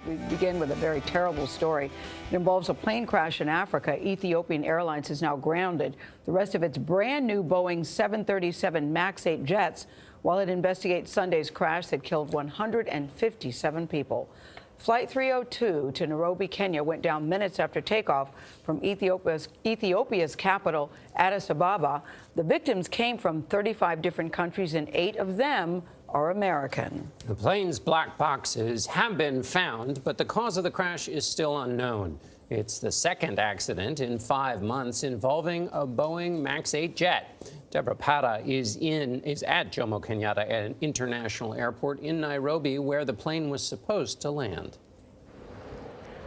We begin with a very terrible story. It involves a plane crash in Africa. Ethiopian Airlines is now grounded. The rest of its brand new Boeing 737 MAX 8 jets while it investigates Sunday's crash that killed 157 people. Flight 302 to Nairobi, Kenya went down minutes after takeoff from Ethiopia's capital, Addis Ababa. The victims came from 35 different countries, and 8 of them are American. The plane's black boxes have been found, but the cause of the crash is still unknown. It's the second accident in 5 months involving a Boeing MAX 8 jet. Deborah Pata is at Jomo Kenyatta International Airport in Nairobi, where the plane was supposed to land.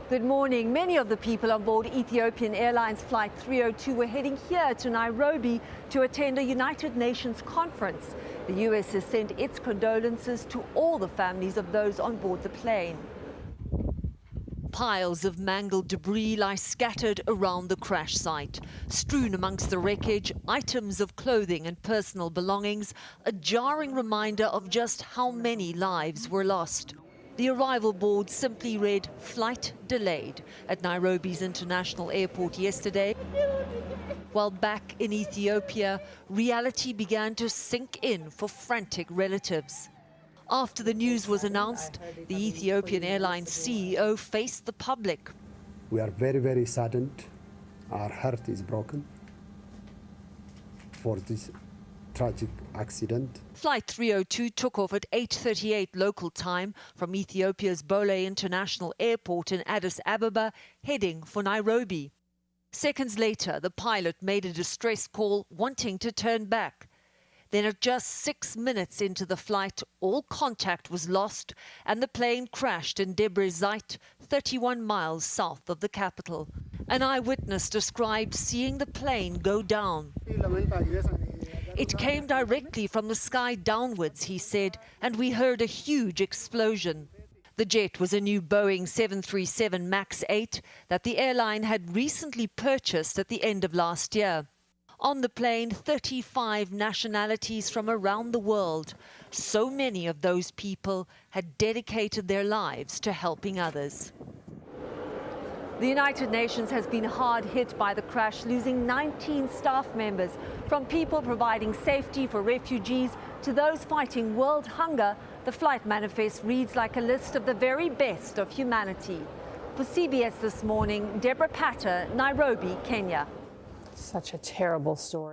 Good morning. Many of the people on board Ethiopian Airlines Flight 302 were heading here to Nairobi to attend a United Nations conference. The U.S. has sent its condolences to all the families of those on board the plane. Piles of mangled debris lie scattered around the crash site. Strewn amongst the wreckage, items of clothing and personal belongings, a jarring reminder of just how many lives were lost. The arrival board simply read "Flight delayed" at Nairobi's International Airport yesterday. While back in Ethiopia, reality began to sink in for frantic relatives. After the news was announced, the Ethiopian Airlines CEO faced the public. We are very, very saddened. Our heart is broken for this tragic accident. Flight 302 took off at 8:38 local time from Ethiopia's Bole International Airport in Addis Ababa, heading for Nairobi. Seconds later, the pilot made a distress call wanting to turn back. Then at just 6 minutes into the flight, all contact was lost and the plane crashed in Debre Zeit, 31 miles south of the capital. An eyewitness described seeing the plane go down. It came directly from the sky downwards, he said, and we heard a huge explosion. The jet was a new Boeing 737 MAX 8 that the airline had recently purchased at the end of last year. On the plane, 35 nationalities from around the world. So many of those people had dedicated their lives to helping others. The United Nations has been hard hit by the crash, losing 19 staff members. From people providing safety for refugees to those fighting world hunger, the flight manifest reads like a list of the very best of humanity. For CBS This Morning, Deborah Pata, Nairobi, Kenya. Such a terrible story.